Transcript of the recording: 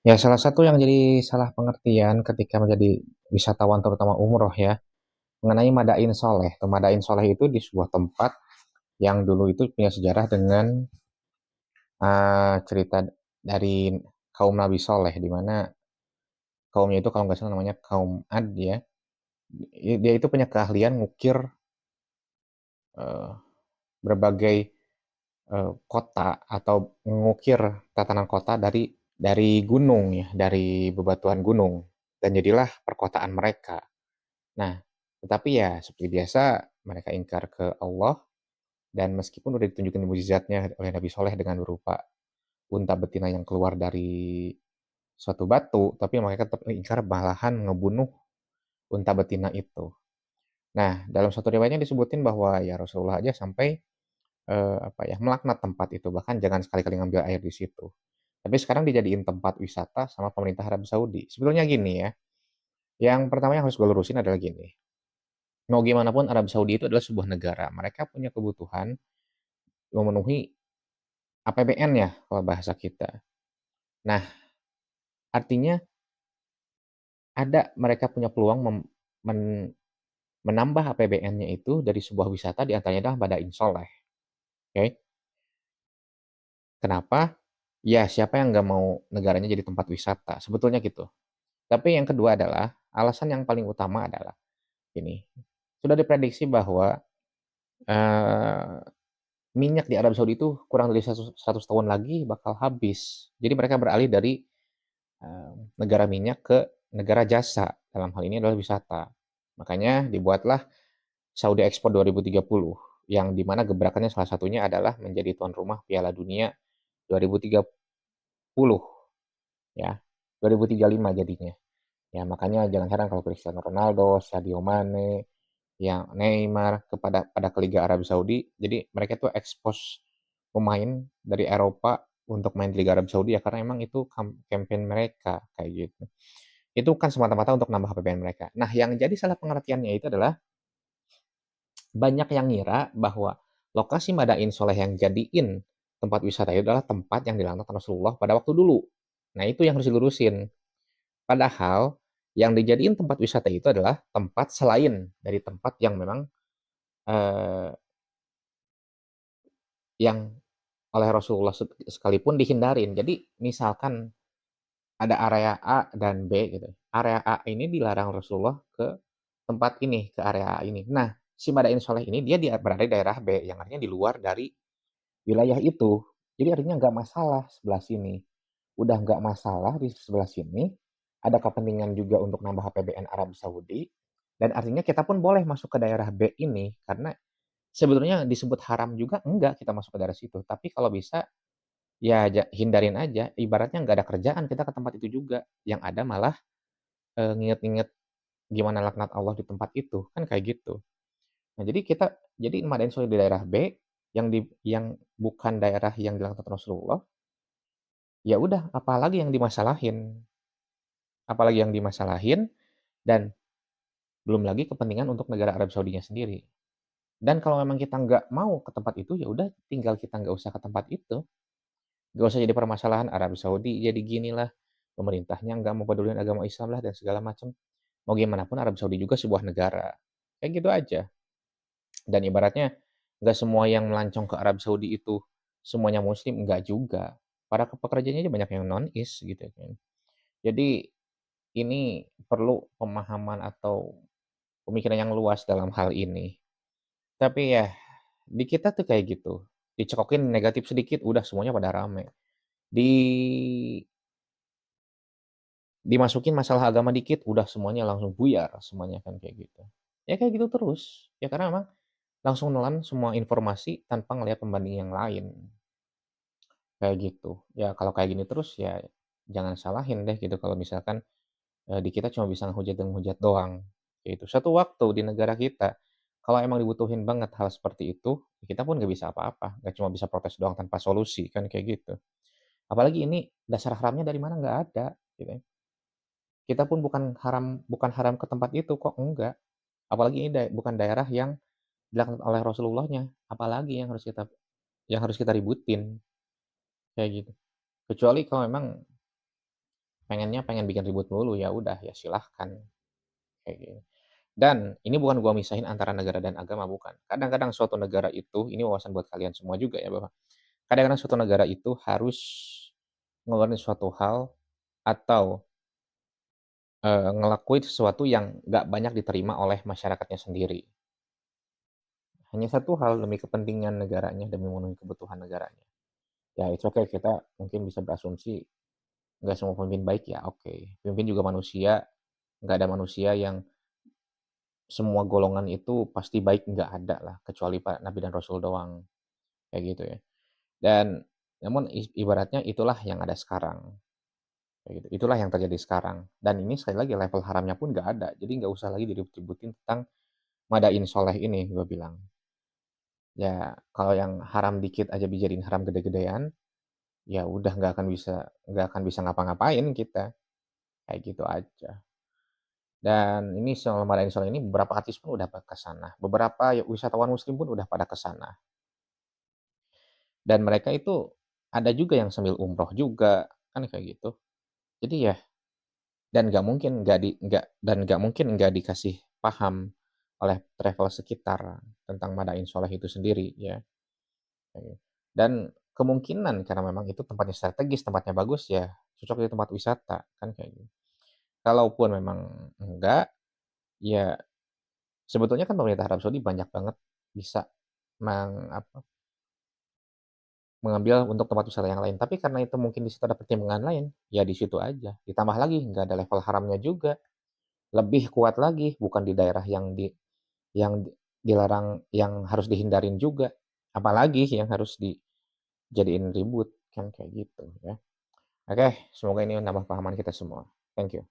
Ya, salah satu yang jadi salah pengertian ketika menjadi wisatawan terutama umroh ya, mengenai Madain Soleh. Madain Soleh itu di sebuah tempat yang dulu itu punya sejarah dengan cerita dari kaum Nabi Soleh, di mana kaumnya itu kalau nggak salah namanya kaum Ad ya. Dia itu punya keahlian ngukir eh, berbagai kota atau mengukir tatanan kota dari gunung ya, dari bebatuan gunung dan jadilah perkotaan mereka. Nah, tetapi ya seperti biasa mereka ingkar ke Allah dan meskipun udah ditunjukin mukjizatnya oleh Nabi Soleh dengan berupa unta betina yang keluar dari suatu batu, tapi mereka tetap ingkar malahan ngebunuh unta betina itu. Nah, dalam satu riwayatnya disebutin bahwa ya Rasulullah aja sampai apa ya melaknat tempat itu, bahkan jangan sekali-kali ngambil air di situ. Tapi sekarang dijadiin tempat wisata sama pemerintah Arab Saudi. Sebetulnya gini ya, yang pertama yang harus gue lurusin adalah gini. Mau gimana pun Arab Saudi itu adalah sebuah negara. Mereka punya kebutuhan memenuhi APBN ya kalau bahasa kita. Nah, artinya ada mereka punya peluang menambah APBN-nya itu dari sebuah wisata di antaranya adalah Madain Soleh. Oke, okay? Kenapa? Ya, siapa yang nggak mau negaranya jadi tempat wisata? Sebetulnya gitu. Tapi yang kedua adalah, alasan yang paling utama adalah ini. Sudah diprediksi bahwa eh, minyak di Arab Saudi itu kurang dari 100 tahun lagi bakal habis. Jadi mereka beralih dari negara minyak ke negara jasa. Dalam hal ini adalah wisata. Makanya dibuatlah Saudi Expo 2030 yang dimana gebrakannya salah satunya adalah menjadi tuan rumah Piala Dunia 2030 ya. 2035 jadinya. Ya, makanya jangan heran kalau Cristiano Ronaldo, Sadio Mane, yang Neymar pada ke Liga Arab Saudi. Jadi mereka tuh expose pemain dari Eropa untuk main di Liga Arab Saudi ya karena emang itu campaign mereka kayak gitu. Itu kan semata-mata untuk nambah APBN mereka. Nah, yang jadi salah pengertiannya itu adalah banyak yang ngira bahwa lokasi Madain Soleh yang jadiin tempat wisata itu adalah tempat yang dilaknat Rasulullah pada waktu dulu. Nah, itu yang harus dilurusin. Padahal yang dijadiin tempat wisata itu adalah tempat selain dari tempat yang memang eh, yang oleh Rasulullah sekalipun dihindarin. Jadi misalkan ada area A dan B gitu. Area A ini dilarang Rasulullah ke tempat ini, ke area A ini. Nah, si Madain Soleh ini dia berada di daerah B, yang artinya di luar dari wilayah itu. Jadi artinya nggak masalah sebelah sini. Udah nggak masalah di sebelah sini. Ada kepentingan juga untuk nambah APBN Arab Saudi. Dan artinya kita pun boleh masuk ke daerah B ini. Karena sebetulnya disebut haram juga enggak kita masuk ke daerah situ. Tapi kalau bisa ya hindarin aja. Ibaratnya nggak ada kerjaan kita ke tempat itu juga. Yang ada malah nginget-nginget gimana laknat Allah di tempat itu. Kan kayak gitu. Nah, jadi Madain Soleh di daerah B yang bukan daerah yang dilaknat Rasulullah, ya udah apalagi yang dimasalahin. Apalagi yang dimasalahin dan belum lagi kepentingan untuk negara Arab Saudinya sendiri. Dan kalau memang kita nggak mau ke tempat itu, ya udah tinggal kita nggak usah ke tempat itu. Nggak usah jadi permasalahan Arab Saudi jadi gini lah, pemerintahnya nggak mau pedulin agama Islam lah dan segala macam. Mau gimana pun Arab Saudi juga sebuah negara. Kayak gitu aja. Dan ibaratnya nggak semua yang melancong ke Arab Saudi itu semuanya Muslim, nggak juga. Para pekerjanya aja banyak yang non-is gitu kan. Jadi ini perlu pemahaman atau pemikiran yang luas dalam hal ini. Tapi ya di kita tuh kayak gitu. Dicekokin negatif sedikit udah semuanya pada rame. Di dimasukin masalah agama dikit udah semuanya langsung buyar semuanya kan kayak gitu. Ya kayak gitu terus. Ya karena emang langsung nelan semua informasi tanpa ngelihat pembanding yang lain. Kayak gitu. Ya kalau kayak gini terus ya jangan salahin deh gitu kalau misalkan di kita cuma bisa ngehujat doang. Gitu. Suatu waktu di negara kita kalau emang dibutuhin banget hal seperti itu, kita pun nggak bisa apa-apa. Nggak cuma bisa protes doang tanpa solusi kan kayak gitu. Apalagi ini dasar haramnya dari mana nggak ada. Gitu ya. Kita pun bukan haram ke tempat itu kok enggak. Apalagi ini bukan daerah yang dilakukan oleh Rasulullahnya. Apalagi yang harus kita ributin kayak gitu. Kecuali kalau memang pengen bikin ribut melulu, ya udah, ya silahkan, kayak gitu. Dan ini bukan gua misahin antara negara dan agama, bukan. Kadang-kadang suatu negara itu, ini wawasan buat kalian semua juga ya, bahwa kadang-kadang suatu negara itu harus ngeluarin suatu hal atau, ngelakuin sesuatu yang nggak banyak diterima oleh masyarakatnya sendiri. Hanya satu hal demi kepentingan negaranya, demi memenuhi kebutuhan negaranya. Ya it's okay, kita mungkin bisa berasumsi nggak semua pemimpin baik, ya oke. Pemimpin juga manusia, nggak ada manusia yang semua golongan itu pasti baik, nggak ada lah, kecuali para nabi dan rasul doang, kayak gitu ya. Dan namun ibaratnya itulah yang ada sekarang, kayak gitu. Itulah yang terjadi sekarang. Dan ini sekali lagi level haramnya pun nggak ada, jadi nggak usah lagi diribut-ributin tentang madain sholeh ini, gue bilang. Ya kalau yang haram dikit aja dijadiin haram gede-gedean, ya udah nggak akan bisa ngapa-ngapain kita, kayak gitu aja. Dan ini selama madain sholeh ini beberapa artis pun udah ke sana, beberapa ya wisatawan muslim pun udah pada ke sana. Dan mereka itu ada juga yang sambil umroh juga, kan kayak gitu. Jadi ya dan nggak mungkin nggak dikasih paham oleh travel sekitar tentang Madain Sholeh itu sendiri ya, kayak gitu. Dan kemungkinan karena memang itu tempatnya strategis, tempatnya bagus ya, cocok jadi tempat wisata, kan kayak gitu. Kalaupun memang enggak, ya sebetulnya kan pemerintah Arab Saudi banyak banget bisa apa, mengambil untuk tempat wisata yang lain, tapi karena itu mungkin di situ ada pertimbangan lain, ya di situ aja. Ditambah lagi nggak ada level haramnya juga, lebih kuat lagi, bukan di daerah yang dilarang, yang harus dihindarin juga, apalagi yang harus dijadiin ribut, kan kayak gitu ya. Oke, semoga ini menambah pahaman kita semua. Thank you.